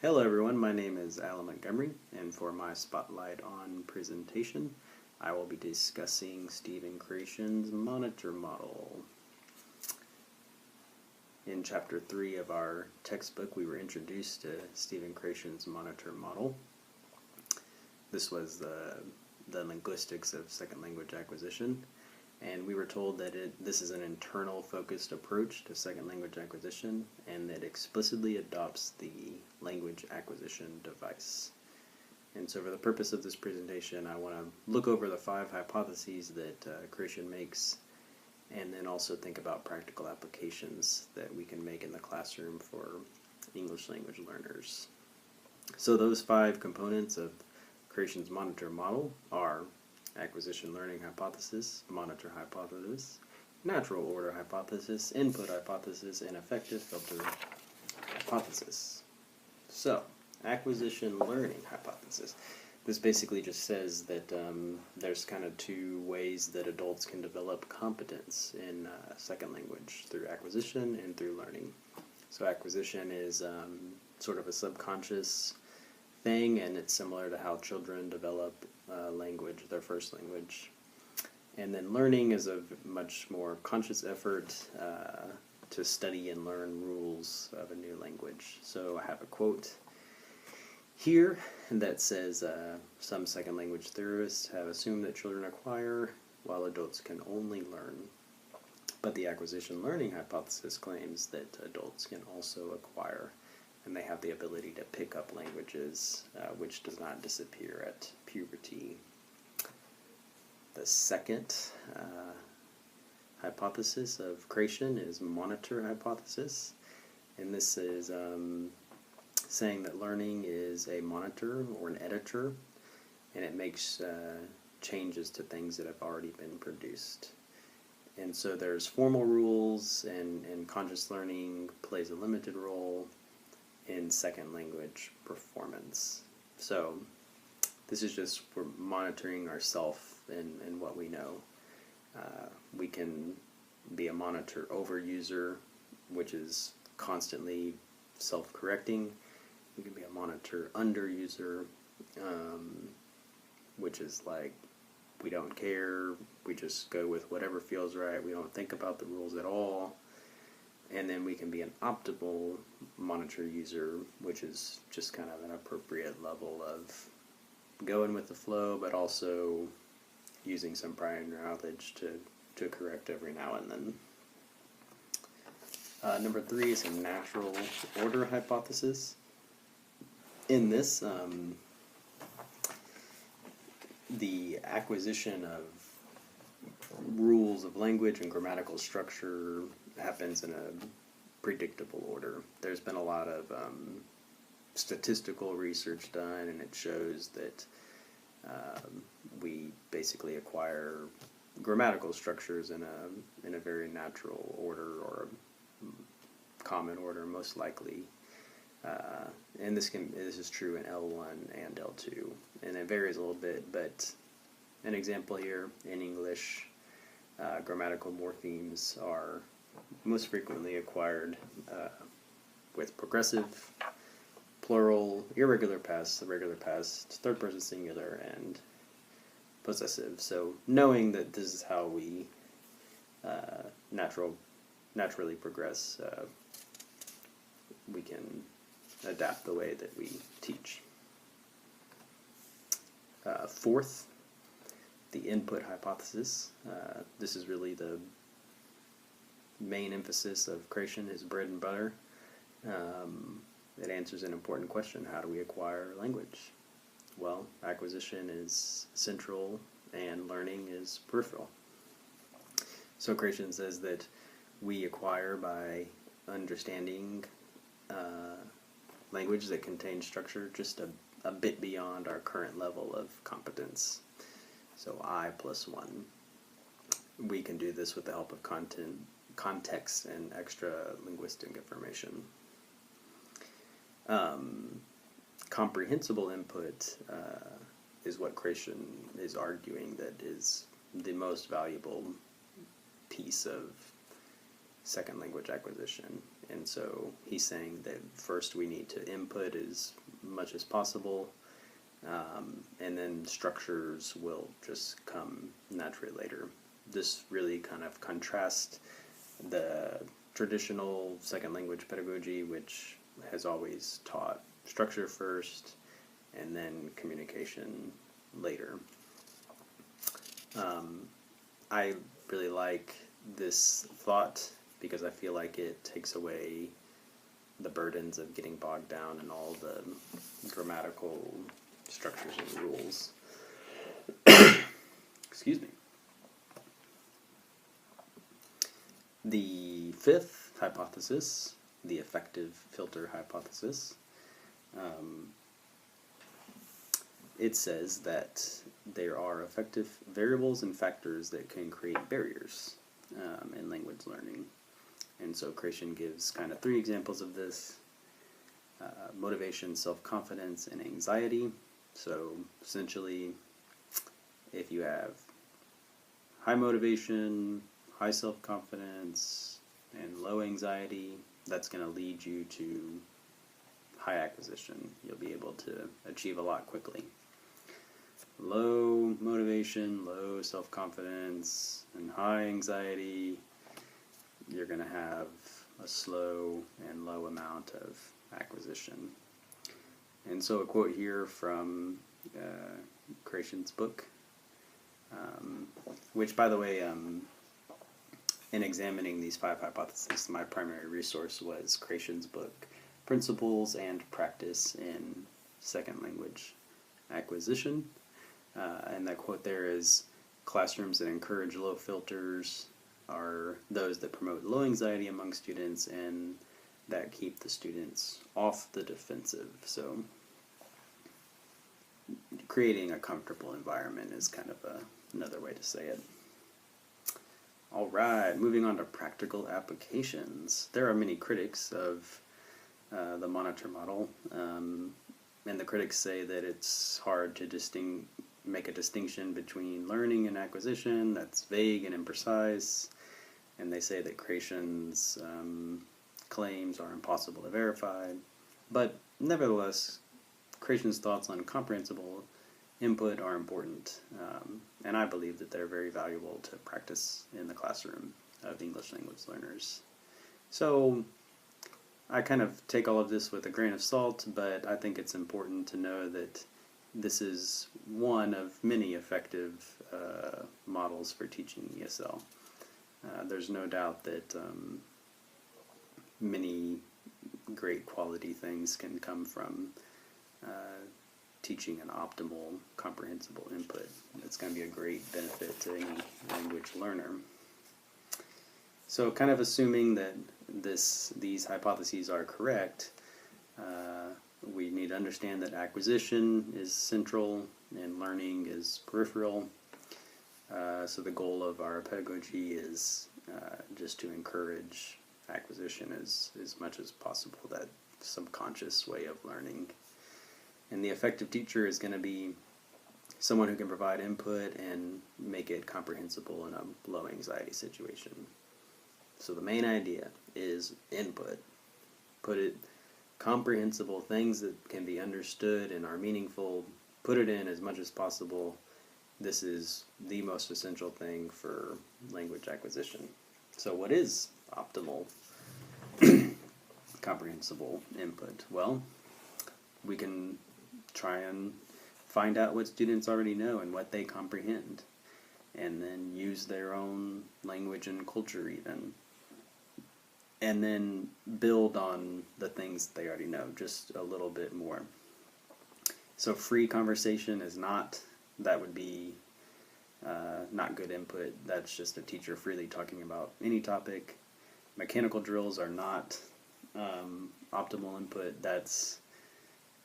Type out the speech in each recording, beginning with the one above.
Hello everyone, my name is Alan Montgomery, and for my spotlight on presentation, I will be discussing Stephen Krashen's monitor model. In Chapter 3 of our textbook, we were introduced to Stephen Krashen's monitor model. This was the linguistics of second language acquisition, and we were told that this is an internal focused approach to second language acquisition, and that explicitly adopts the language acquisition device. And so for the purpose of this presentation, I want to look over the 5 hypotheses that Krashen makes, and then also think about practical applications that we can make in the classroom for English language learners. So those 5 components of Krashen's monitor model are acquisition learning hypothesis, monitor hypothesis, natural order hypothesis, input hypothesis, and effective filter hypothesis. So, acquisition learning hypothesis. This basically just says that there's kind of 2 ways that adults can develop competence in second language, through acquisition and through learning. So acquisition is sort of a subconscious thing, and it's similar to how children develop language, their first language. And then learning is a much more conscious effort to study and learn rules of a new language. So I have a quote here that says, some second language theorists have assumed that children acquire while adults can only learn. But the acquisition learning hypothesis claims that adults can also acquire, and they have the ability to pick up languages, which does not disappear at puberty. The second hypothesis of Krashen is monitor hypothesis, and this is saying that learning is a monitor or an editor, and it makes changes to things that have already been produced. And so there's formal rules, and conscious learning plays a limited role in second language performance. So this is just, we're monitoring ourselves and what we know. We can be a monitor over user, which is constantly self-correcting. We can be a monitor under user, which is like, we don't care, we just go with whatever feels right, we don't think about the rules at all. And then we can be an optimal monitor user, which is just kind of an appropriate level of going with the flow, but also using some prior knowledge to correct every now and then. Number 3 is a natural order hypothesis. In this, the acquisition of rules of language and grammatical structure happens in a predictable order. There's been a lot of statistical research done, and it shows that we basically acquire grammatical structures in a very natural order, or a common order, most likely. And this is true in L1 and L2, and it varies a little bit. But an example here in English, grammatical morphemes are most frequently acquired with progressive, plural, irregular past, irregular past, third person singular, and possessive. So knowing that this is how we naturally progress, we can adapt the way that we teach. 4th, the input hypothesis. This is really the main emphasis of Krashen, his bread and butter. It answers an important question: how do we acquire language? Well, acquisition is central and learning is peripheral. So Krashen says that we acquire by understanding language that contains structure just a bit beyond our current level of competence. So I plus 1. We can do this with the help of context and extra linguistic information. Comprehensible input is what Krashen is arguing that is the most valuable piece of second language acquisition. And so he's saying that first we need to input as much as possible, and then structures will just come naturally later. This really kind of contrasts the traditional second language pedagogy, which has always taught structure first and then communication later. I really like this thought because I feel like it takes away the burdens of getting bogged down in all the grammatical structures and rules. Excuse me. The fifth hypothesis, the effective filter hypothesis, it says that there are effective variables and factors that can create barriers in language learning. And so Krashen gives kind of 3 examples of this: motivation, self-confidence, and anxiety. So essentially, if you have high motivation, high self-confidence, and low anxiety, that's going to lead you to high acquisition. You'll be able to achieve a lot quickly. Low motivation, low self-confidence, and high anxiety, you're going to have a slow and low amount of acquisition. And so a quote here from Krashen's book, which, by the way, in examining these 5 hypotheses, my primary resource was Krashen's book, Principles and Practice in Second Language Acquisition. And that quote there is, classrooms that encourage low filters are those that promote low anxiety among students and that keep the students off the defensive. So creating a comfortable environment is kind of another way to say it. All right, moving on to practical applications. There are many critics of the monitor model, and the critics say that it's hard to make a distinction between learning and acquisition. That's vague and imprecise, and they say that Krashen's claims are impossible to verify. But nevertheless, Krashen's thoughts on comprehensible input are important, and I believe that they're very valuable to practice in the classroom of English language learners. So I kind of take all of this with a grain of salt, but I think it's important to know that this is one of many effective models for teaching ESL. There's no doubt that many great quality things can come from teaching an optimal, comprehensible input. It's going to be a great benefit to any language learner. So kind of assuming that these hypotheses are correct, we need to understand that acquisition is central and learning is peripheral. So the goal of our pedagogy is just to encourage acquisition as much as possible, that subconscious way of learning. And the effective teacher is going to be someone who can provide input and make it comprehensible in a low anxiety situation. So the main idea is input. Put it comprehensible, things that can be understood and are meaningful, put it in as much as possible. This is the most essential thing for language acquisition. So what is optimal comprehensible input? Well, we can try and find out what students already know and what they comprehend, and then use their own language and culture even, and then build on the things they already know just a little bit more. So free conversation is not, that would be not good input. That's just a teacher freely talking about any topic. Mechanical drills are not optimal input. That's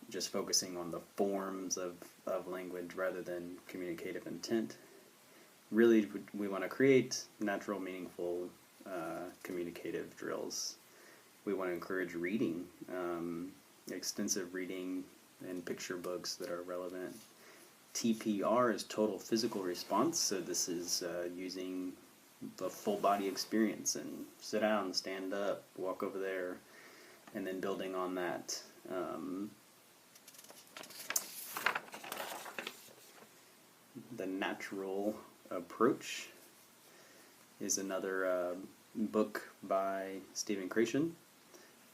just focusing on the forms of language rather than communicative intent. Really, we want to create natural, meaningful, communicative drills. We want to encourage reading, extensive reading and picture books that are relevant. TPR is total physical response, so this is using the full body experience and sit down, stand up, walk over there, and then building on that. The Natural Approach is another book by Stephen Krashen,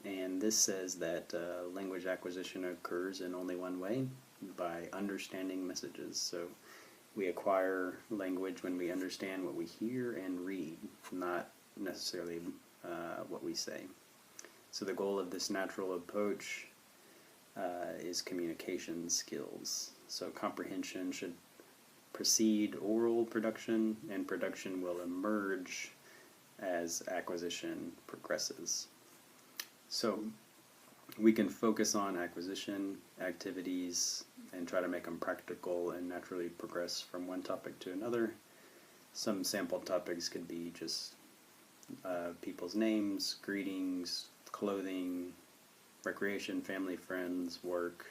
and this says that language acquisition occurs in only one way, by understanding messages. So we acquire language when we understand what we hear and read, not necessarily what we say. So the goal of this natural approach is communication skills. So comprehension should precede oral production, and production will emerge as acquisition progresses. So we can focus on acquisition activities and try to make them practical and naturally progress from one topic to another. Some sample topics could be just people's names, greetings, clothing, recreation, family, friends, work,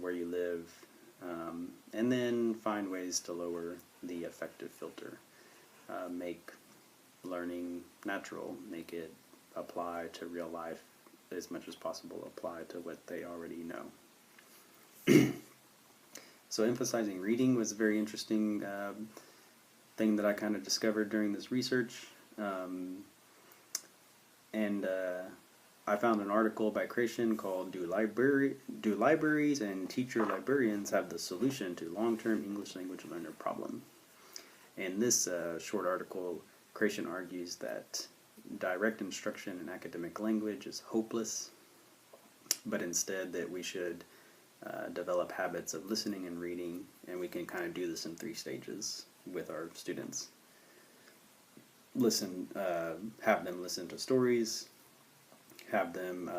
where you live, and then find ways to lower the affective filter. Make learning natural, make it apply to real life as much as possible, apply to what they already know. So emphasizing reading was a very interesting thing that I kind of discovered during this research. I found an article by Krashen called Do Libraries and Teacher Librarians Have the Solution to Long-Term English Language Learner Problem? In this short article, Krashen argues that direct instruction in academic language is hopeless, but instead that we should develop habits of listening and reading, and we can kind of do this in 3 stages with our students. Have them listen to stories, have them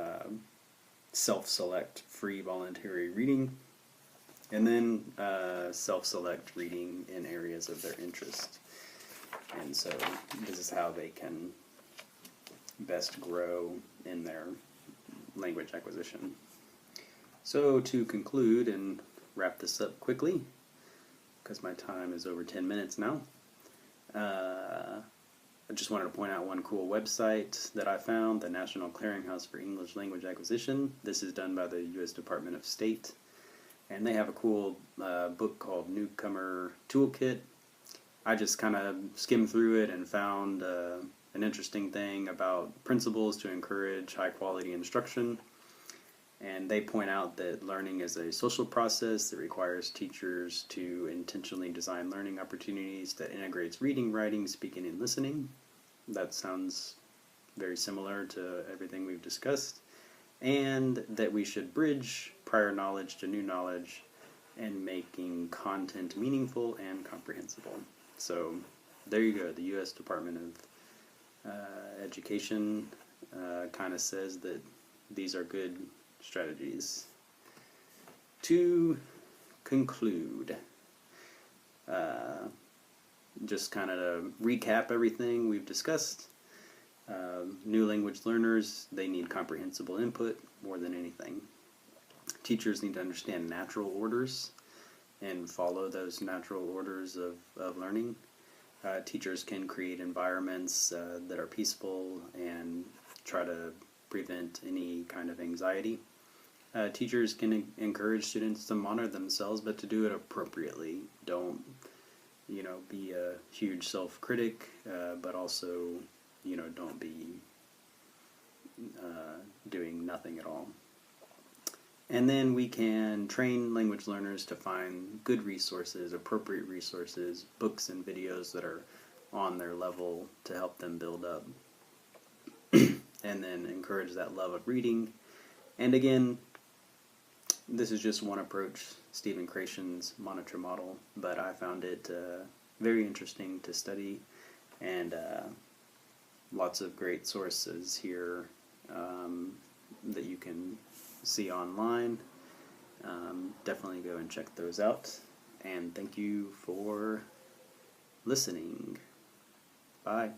self-select free voluntary reading, and then self-select reading in areas of their interest. And so this is how they can best grow in their language acquisition. So to conclude and wrap this up quickly, because my time is over 10 minutes now, I just wanted to point out one cool website that I found, the National Clearinghouse for English Language Acquisition. This is done by the U.S. Department of State, and they have a cool book called Newcomer Toolkit. I just kind of skimmed through it and found an interesting thing about principles to encourage high-quality instruction. And they point out that learning is a social process that requires teachers to intentionally design learning opportunities that integrates reading, writing, speaking, and listening. That sounds very similar to everything we've discussed. And that we should bridge prior knowledge to new knowledge and making content meaningful and comprehensible. So there you go. The U.S. Department of Education kind of says that these are good strategies. To conclude, just kind of to recap everything we've discussed, new language learners, they need comprehensible input more than anything. Teachers need to understand natural orders and follow those natural orders of learning. Teachers can create environments that are peaceful and try to prevent any kind of anxiety. Teachers can encourage students to monitor themselves, but to do it appropriately. Don't, be a huge self-critic, but also, don't be doing nothing at all. And then we can train language learners to find good resources, appropriate resources, books and videos that are on their level to help them build up. And then encourage that love of reading. And again, this is just one approach, Stephen Krashen's monitor model, but I found it very interesting to study, and lots of great sources here that you can see online. Definitely go and check those out, and thank you for listening. Bye.